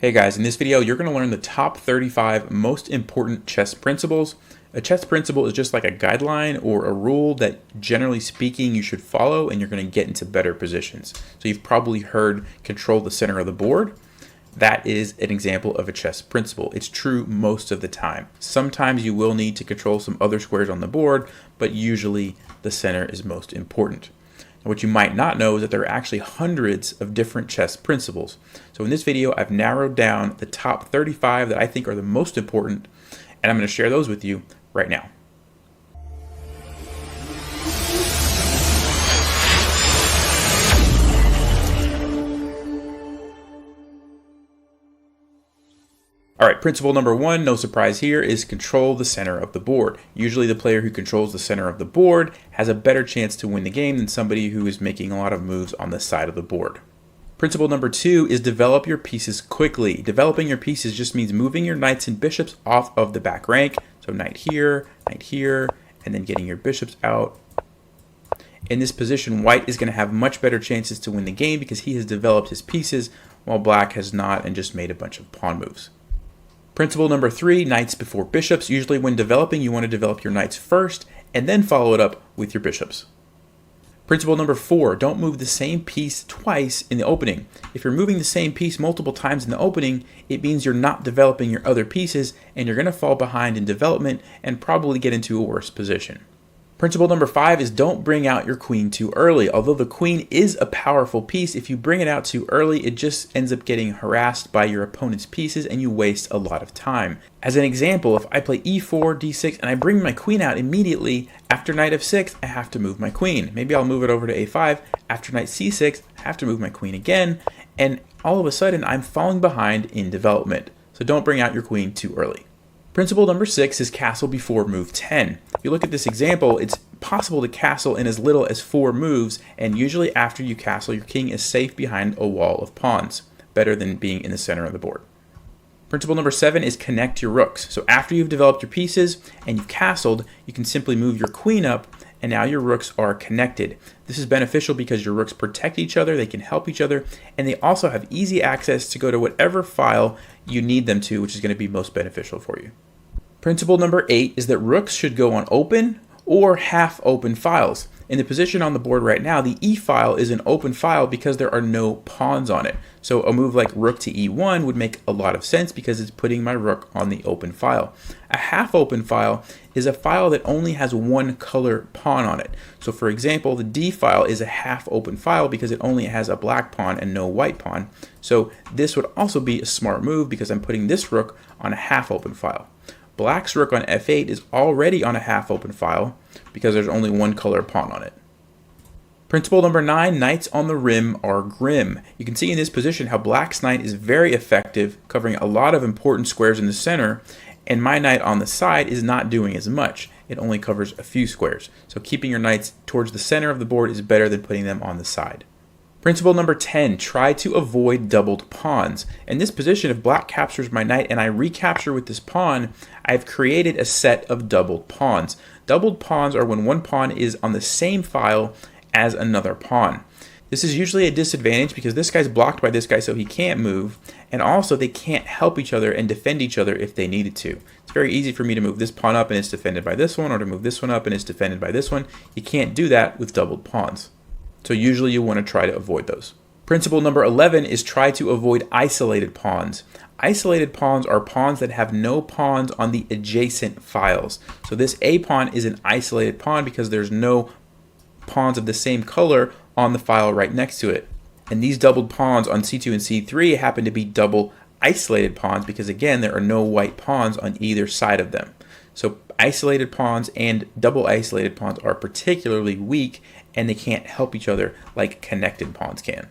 Hey guys, in this video you're going to learn the top 35 most important chess principles. A chess principle is just like a guideline or a rule that generally speaking you should follow and you're going to get into better positions. So you've probably heard control the center of the board. That is an example of a chess principle. It's true most of the time. Sometimes you will need to control some other squares on the board, but usually the center is most important. What you might not know is that there are actually hundreds of different chess principles. So in this video, I've narrowed down the top 35 that I think are the most important, and I'm going to share those with you right now. All right, principle number one, no surprise here, is control the center of the board. Usually the player who controls the center of the board has a better chance to win the game than somebody who is making a lot of moves on the side of the board. Principle number two is develop your pieces quickly. Developing your pieces just means moving your knights and bishops off of the back rank. So knight here, and then getting your bishops out. In this position, white is going to have much better chances to win the game because he has developed his pieces while black has not and just made a bunch of pawn moves. Principle number three, knights before bishops. Usually when developing, you want to develop your knights first and then follow it up with your bishops. Principle number four, don't move the same piece twice in the opening. If you're moving the same piece multiple times in the opening, it means you're not developing your other pieces and you're going to fall behind in development and probably get into a worse position. Principle number five is don't bring out your queen too early. Although the queen is a powerful piece, if you bring it out too early, it just ends up getting harassed by your opponent's pieces and you waste a lot of time. As an example, if I play e4, d6, and I bring my queen out immediately, after knight f6, I have to move my queen. Maybe I'll move it over to a5. After knight c6, I have to move my queen again, and all of a sudden I'm falling behind in development. So don't bring out your queen too early. Principle number six is castle before move 10. If you look at this example, it's possible to castle in as little as 4 moves, and usually after you castle, your king is safe behind a wall of pawns, better than being in the center of the board. Principle number 7 is connect your rooks. So after you've developed your pieces and you've castled, you can simply move your queen up, and now your rooks are connected. This is beneficial because your rooks protect each other, they can help each other, and they also have easy access to go to whatever file you need them to, which is going to be most beneficial for you. Principle number 8 is that rooks should go on open or half open files. In the position on the board right now, the e file is an open file because there are no pawns on it. So a move like rook to e1 would make a lot of sense because it's putting my rook on the open file. A half open file is a file that only has one color pawn on it. So for example, the d file is a half open file because it only has a black pawn and no white pawn. So this would also be a smart move because I'm putting this rook on a half open file. Black's rook on f8 is already on a half open file because there's only one color pawn on it. Principle number 9, knights on the rim are grim. You can see in this position how black's knight is very effective, covering a lot of important squares in the center, and my knight on the side is not doing as much. It only covers a few squares. So keeping your knights towards the center of the board is better than putting them on the side. Principle number 10, try to avoid doubled pawns. In this position, if black captures my knight and I recapture with this pawn, I've created a set of doubled pawns. Doubled pawns are when one pawn is on the same file as another pawn. This is usually a disadvantage because this guy's blocked by this guy so he can't move, and also they can't help each other and defend each other if they needed to. It's very easy for me to move this pawn up and it's defended by this one, or to move this one up and it's defended by this one. You can't do that with doubled pawns. So usually you want to try to avoid those. Principle number 11 is try to avoid isolated pawns. Isolated pawns are pawns that have no pawns on the adjacent files. So this a pawn is an isolated pawn because there's no pawns of the same color on the file right next to it. And these doubled pawns on c2 and c3 happen to be double isolated pawns because again there are no white pawns on either side of them. So isolated pawns and double isolated pawns are particularly weak and they can't help each other like connected pawns can.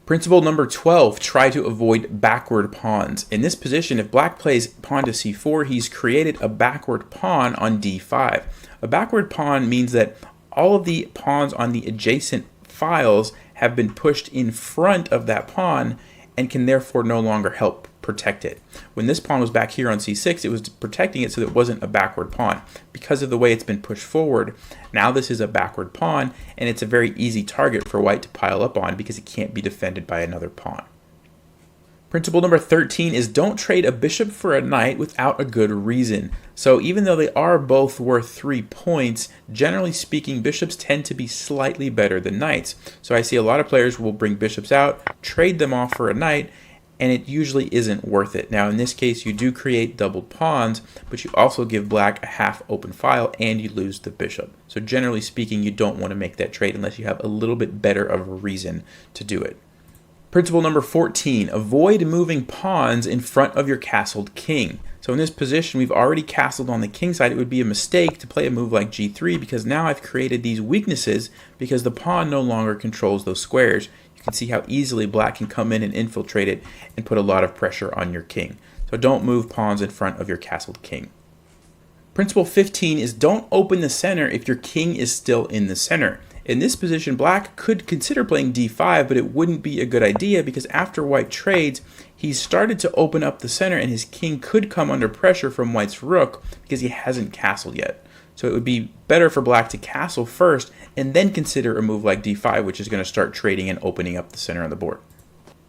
Principle number 12, try to avoid backward pawns. In this position, if black plays pawn to c4, he's created a backward pawn on d5. A backward pawn means that all of the pawns on the adjacent files have been pushed in front of that pawn and can therefore no longer help protect it. When this pawn was back here on c6, it was protecting it so that it wasn't a backward pawn. Because of the way it's been pushed forward, now this is a backward pawn, and it's a very easy target for white to pile up on because it can't be defended by another pawn. Principle number 13 is don't trade a bishop for a knight without a good reason. So even though they are both worth 3 points, generally speaking, bishops tend to be slightly better than knights. So I see a lot of players will bring bishops out, trade them off for a knight, and it usually isn't worth it. Now in this case, you do create doubled pawns, but you also give black a half open file and you lose the bishop. So generally speaking, you don't want to make that trade unless you have a little bit better of a reason to do it. Principle number 14, avoid moving pawns in front of your castled king. So in this position, we've already castled on the king side. It would be a mistake to play a move like g3 because now I've created these weaknesses because the pawn no longer controls those squares. You can see how easily black can come in and infiltrate it and put a lot of pressure on your king. So don't move pawns in front of your castled king. Principle 15 is don't open the center if your king is still in the center. In this position, black could consider playing d5, but it wouldn't be a good idea because after white trades, he's started to open up the center and his king could come under pressure from white's rook because he hasn't castled yet. So it would be better for black to castle first and then consider a move like d5, which is going to start trading and opening up the center of the board.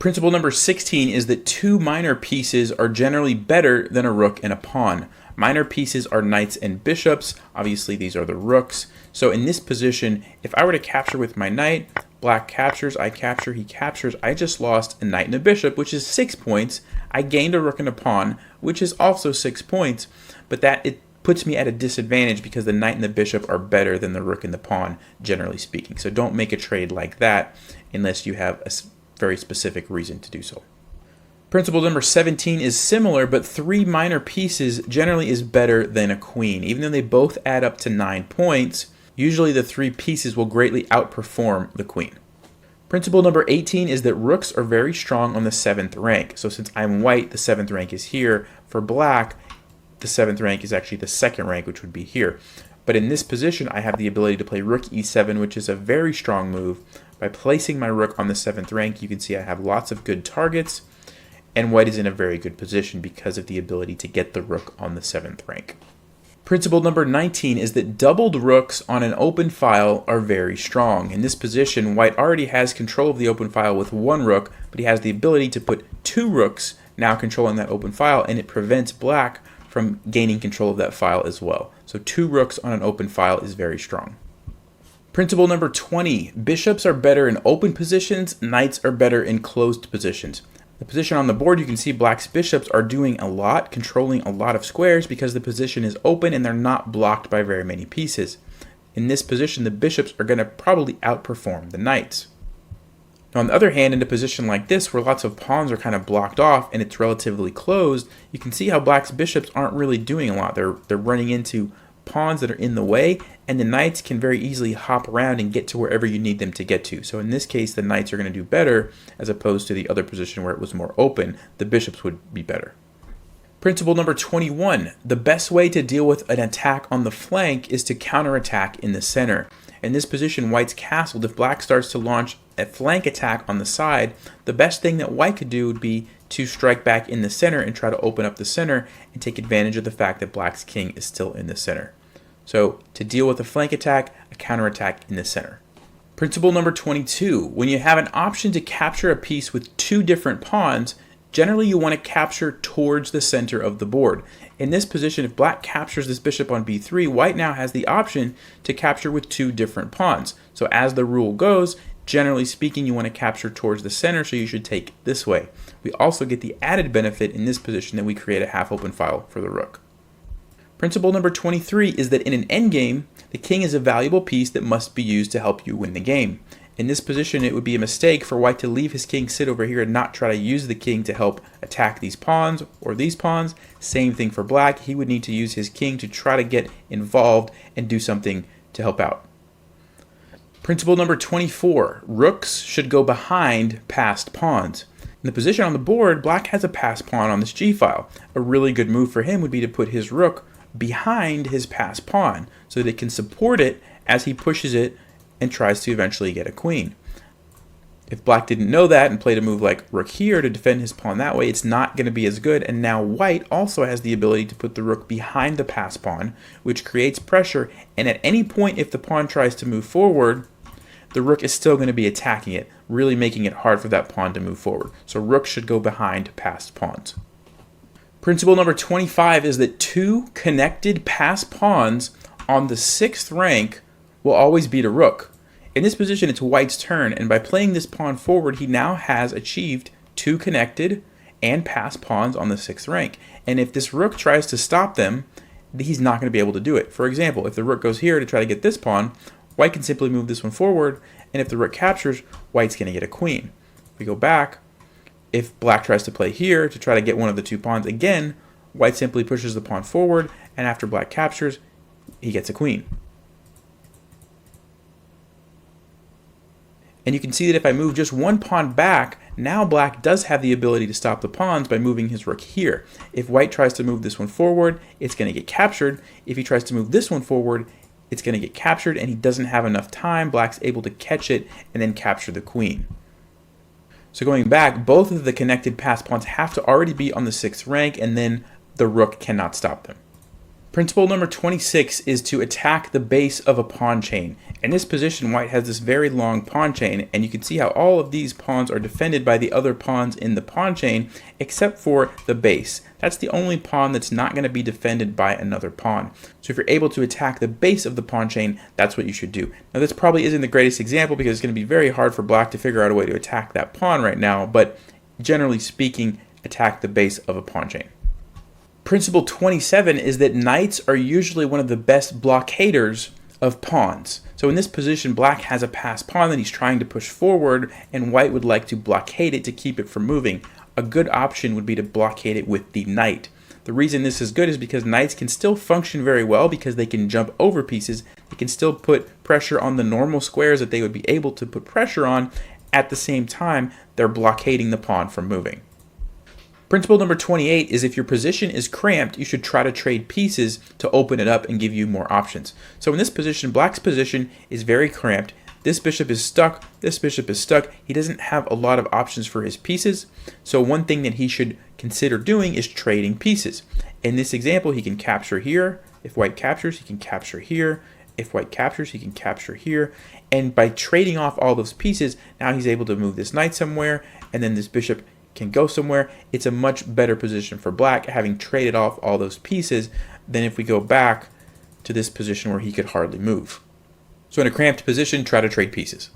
Principle number 16 is that two minor pieces are generally better than a rook and a pawn. Minor pieces are knights and bishops. Obviously, these are the rooks. So in this position, if I were to capture with my knight, black captures, I capture, he captures, I just lost a knight and a bishop, which is 6 points. I gained a rook and a pawn, which is also 6 points, but it puts me at a disadvantage because the knight and the bishop are better than the rook and the pawn, generally speaking. So don't make a trade like that unless you have a very specific reason to do so. Principle number 17 is similar, but 3 minor pieces generally is better than a queen. Even though they both add up to 9 points, usually the 3 pieces will greatly outperform the queen. Principle number 18 is that rooks are very strong on the 7th rank. So since I'm white, the 7th rank is here. For black, the 7th rank is actually the 2nd rank, which would be here. But in this position, I have the ability to play rook e7, which is a very strong move. By placing my rook on the 7th rank, you can see I have lots of good targets. And white is in a very good position because of the ability to get the rook on the 7th rank. Principle number 19 is that doubled rooks on an open file are very strong. In this position, white already has control of the open file with 1 rook, but he has the ability to put 2 rooks now controlling that open file, and it prevents black from gaining control of that file as well. So 2 rooks on an open file is very strong. Principle number 20, bishops are better in open positions, knights are better in closed positions. The position on the board, you can see black's bishops are doing a lot, controlling a lot of squares because the position is open and they're not blocked by very many pieces. In this position, the bishops are going to probably outperform the knights. Now, on the other hand, in a position like this, where lots of pawns are kind of blocked off and it's relatively closed, you can see how black's bishops aren't really doing a lot. They're running into pawns that are in the way, and the knights can very easily hop around and get to wherever you need them to get to. So in this case, the knights are going to do better as opposed to the other position where it was more open. The bishops would be better. Principle number 21, the best way to deal with an attack on the flank is to counterattack in the center. In this position, white's castled. If black starts to launch a flank attack on the side, the best thing that white could do would be to strike back in the center and try to open up the center and take advantage of the fact that black's king is still in the center. So to deal with a flank attack, a counterattack in the center. Principle number 22, when you have an option to capture a piece with 2 different pawns, generally you want to capture towards the center of the board. In this position, if black captures this bishop on b3, white now has the option to capture with 2 different pawns. So as the rule goes, generally speaking, you want to capture towards the center, so you should take this way. We also get the added benefit in this position that we create a half open file for the rook. Principle number 23 is that in an endgame, the king is a valuable piece that must be used to help you win the game. In this position, it would be a mistake for white to leave his king sit over here and not try to use the king to help attack these pawns or these pawns. Same thing for black. He would need to use his king to try to get involved and do something to help out. Principle number 24, rooks should go behind passed pawns. In the position on the board, black has a passed pawn on this g-file. A really good move for him would be to put his rook behind his passed pawn so that it can support it as he pushes it and tries to eventually get a queen. If black didn't know that and played a move like rook here to defend his pawn that way, it's not going to be as good, and now white also has the ability to put the rook behind the passed pawn, which creates pressure, and at any point if the pawn tries to move forward, the rook is still going to be attacking it, really making it hard for that pawn to move forward. So rook should go behind passed pawns. Principle number 25 is that 2 connected passed pawns on the 6th rank will always beat a rook. In this position, it's white's turn, and by playing this pawn forward, he now has achieved 2 connected and passed pawns on the 6th rank. And if this rook tries to stop them, he's not going to be able to do it. For example, if the rook goes here to try to get this pawn, white can simply move this one forward, and if the rook captures, white's going to get a queen. If we go back, if black tries to play here to try to get one of the 2 pawns again, white simply pushes the pawn forward, and after black captures, he gets a queen. And you can see that if I move just 1 pawn back, now black does have the ability to stop the pawns by moving his rook here. If white tries to move this one forward, it's going to get captured. If he tries to move this one forward, it's going to get captured, and he doesn't have enough time. Black's able to catch it and then capture the queen. So going back, both of the connected passed pawns have to already be on the 6th rank, and then the rook cannot stop them. Principle number 26 is to attack the base of a pawn chain. In this position, white has this very long pawn chain, and you can see how all of these pawns are defended by the other pawns in the pawn chain, except for the base. That's the only pawn that's not going to be defended by another pawn. So if you're able to attack the base of the pawn chain, that's what you should do. Now this probably isn't the greatest example because it's going to be very hard for black to figure out a way to attack that pawn right now, but generally speaking, attack the base of a pawn chain. Principle 27 is that knights are usually one of the best blockaders of pawns. So in this position, black has a passed pawn that he's trying to push forward, and white would like to blockade it to keep it from moving. A good option would be to blockade it with the knight. The reason this is good is because knights can still function very well because they can jump over pieces. They can still put pressure on the normal squares that they would be able to put pressure on. At the same time, they're blockading the pawn from moving. Principle number 28 is if your position is cramped, you should try to trade pieces to open it up and give you more options. So in this position, black's position is very cramped. This bishop is stuck. This bishop is stuck. He doesn't have a lot of options for his pieces. So one thing that he should consider doing is trading pieces. In this example, he can capture here. If white captures, he can capture here. If white captures, he can capture here. And by trading off all those pieces, now he's able to move this knight somewhere, and then this bishop can go somewhere. It's a much better position for black, having traded off all those pieces, than if we go back to this position where he could hardly move. So in a cramped position, try to trade pieces.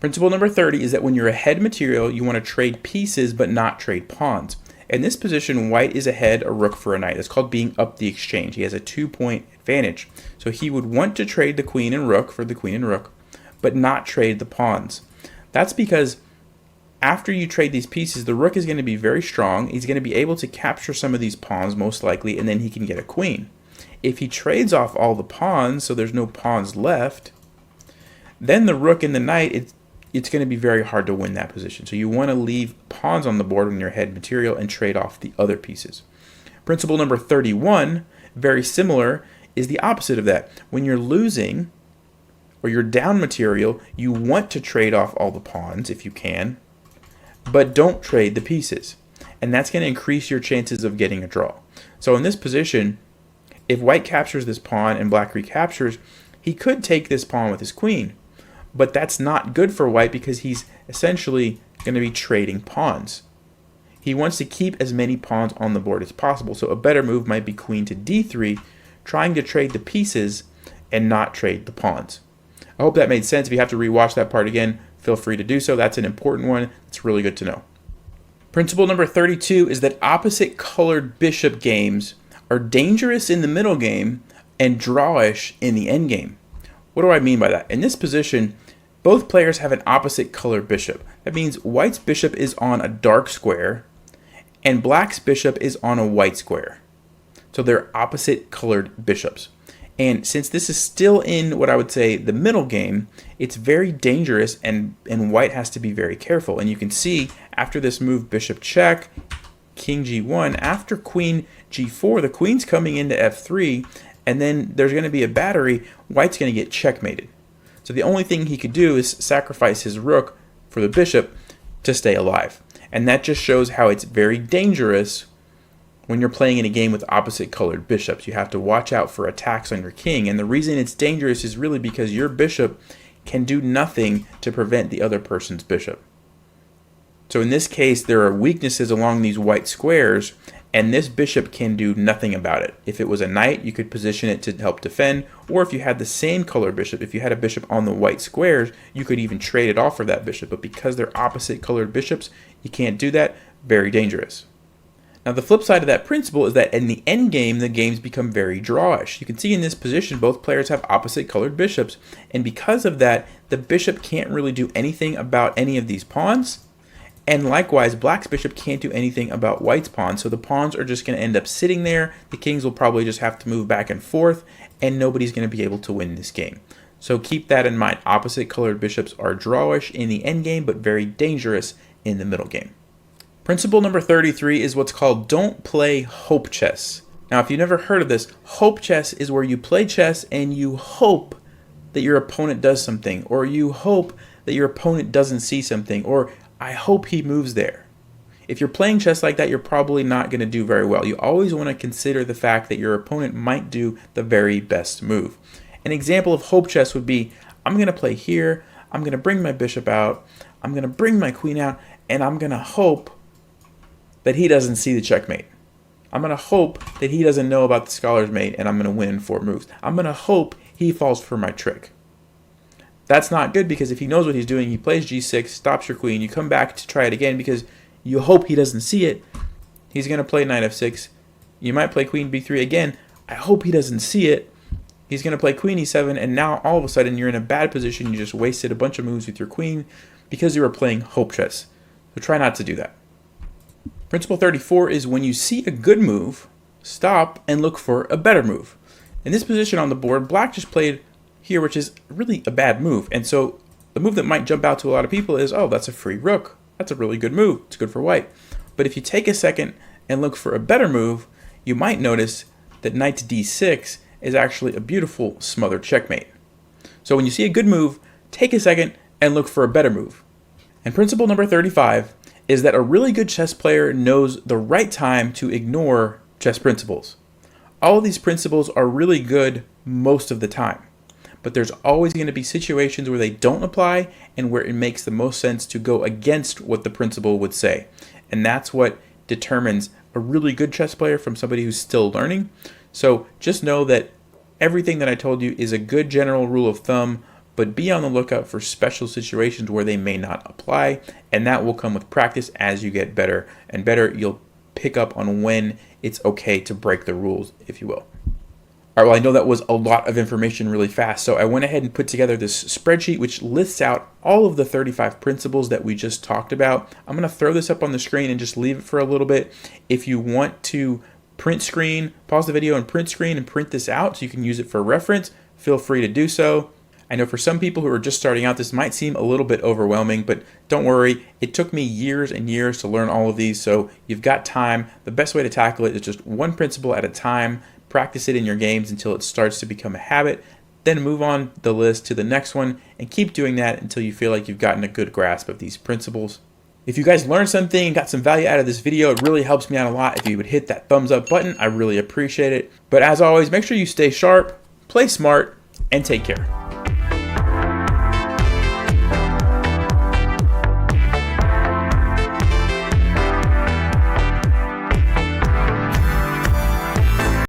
Principle number 30 is that when you're ahead material, you want to trade pieces but not trade pawns. In this position, white is ahead a rook for a knight. That's called being up the exchange. He has a 2-point advantage. So he would want to trade the queen and rook for the queen and rook, but not trade the pawns. That's because after you trade these pieces, the rook is going to be very strong. He's going to be able to capture some of these pawns most likely, and then he can get a queen. If he trades off all the pawns, so there's no pawns left, then the rook and the knight, it's going to be very hard to win that position. So you want to leave pawns on the board when you're ahead material and trade off the other pieces. Principle number 31, very similar, is the opposite of that. When you're losing or you're down material, you want to trade off all the pawns if you can, but don't trade the pieces. And that's going to increase your chances of getting a draw. So in this position, if white captures this pawn and black recaptures, he could take this pawn with his queen. But that's not good for white because he's essentially going to be trading pawns. He wants to keep as many pawns on the board as possible. So a better move might be queen to d3, trying to trade the pieces and not trade the pawns. I hope that made sense. If you have to rewatch that part again, feel free to do so. That's an important one. It's really good to know. Principle number 32 is that opposite colored bishop games are dangerous in the middle game and drawish in the end game. What do I mean by that? In this position, both players have an opposite colored bishop. That means white's bishop is on a dark square and black's bishop is on a white square. So they're opposite colored bishops. And since this is still in what I would say the middle game, it's very dangerous and white has to be very careful. And you can see after this move bishop check, king g1, after queen g4, the queen's coming into f3, and then there's going to be a battery, white's going to get checkmated. So the only thing he could do is sacrifice his rook for the bishop to stay alive. And that just shows how it's very dangerous when you're playing in a game with opposite colored bishops. You have to watch out for attacks on your king. And the reason it's dangerous is really because your bishop can do nothing to prevent the other person's bishop. So in this case, there are weaknesses along these white squares, and this bishop can do nothing about it. If it was a knight, you could position it to help defend, or if you had the same color bishop, if you had a bishop on the white squares, you could even trade it off for that bishop. But because they're opposite colored bishops, you can't do that. Very dangerous. Now the flip side of that principle is that in the endgame, the games become very drawish. You can see in this position, both players have opposite colored bishops, and because of that, the bishop can't really do anything about any of these pawns. And likewise, black's bishop can't do anything about white's pawn, so the pawns are just going to end up sitting there. The kings will probably just have to move back and forth, and nobody's going to be able to win this game. So keep that in mind. Opposite colored bishops are drawish in the endgame, but very dangerous in the middle game. Principle number 33 is what's called don't play hope chess. Now, if you've never heard of this, hope chess is where you play chess and you hope that your opponent does something, or you hope that your opponent doesn't see something, or I hope he moves there. If you're playing chess like that, you're probably not going to do very well. You always want to consider the fact that your opponent might do the very best move. An example of hope chess would be, I'm going to play here, I'm going to bring my bishop out, I'm going to bring my queen out, and I'm going to hope that he doesn't see the checkmate. I'm going to hope that he doesn't know about the scholar's mate, and I'm going to win in 4 moves. I'm going to hope he falls for my trick. That's not good, because if he knows what he's doing, he plays g6, stops your queen, you come back to try it again because you hope he doesn't see it. He's going to play knight f6. You might play queen b3 again. I hope he doesn't see it. He's going to play queen e7, and now all of a sudden you're in a bad position. You just wasted a bunch of moves with your queen because you were playing hope chess. So try not to do that. Principle 34 is when you see a good move, stop and look for a better move. In this position on the board, black just played here, which is really a bad move. And so the move that might jump out to a lot of people is, oh, that's a free rook. That's a really good move. It's good for white. But if you take a second and look for a better move, you might notice that knight to d6 is actually a beautiful smothered checkmate. So when you see a good move, take a second and look for a better move. And principle number 35 is that a really good chess player knows the right time to ignore chess principles. All of these principles are really good most of the time, but there's always going to be situations where they don't apply and where it makes the most sense to go against what the principle would say. And that's what determines a really good chess player from somebody who's still learning. So just know that everything that I told you is a good general rule of thumb, but be on the lookout for special situations where they may not apply, and that will come with practice. As you get better and better, you'll pick up on when it's okay to break the rules, if you will. All right, well, I know that was a lot of information really fast, so I went ahead and put together this spreadsheet which lists out all of the 35 principles that we just talked about. I'm going to throw this up on the screen and just leave it for a little bit. If you want to print screen, pause the video and print screen and print this out so you can use it for reference, feel free to do so. I know for some people who are just starting out, this might seem a little bit overwhelming, but don't worry. It took me years and years to learn all of these, so you've got time. The best way to tackle it is just one principle at a time. Practice it in your games until it starts to become a habit, then move on the list to the next one and keep doing that until you feel like you've gotten a good grasp of these principles. If you guys learned something and got some value out of this video, it really helps me out a lot if you would hit that thumbs up button. I really appreciate it. But as always, make sure you stay sharp, play smart, and take care.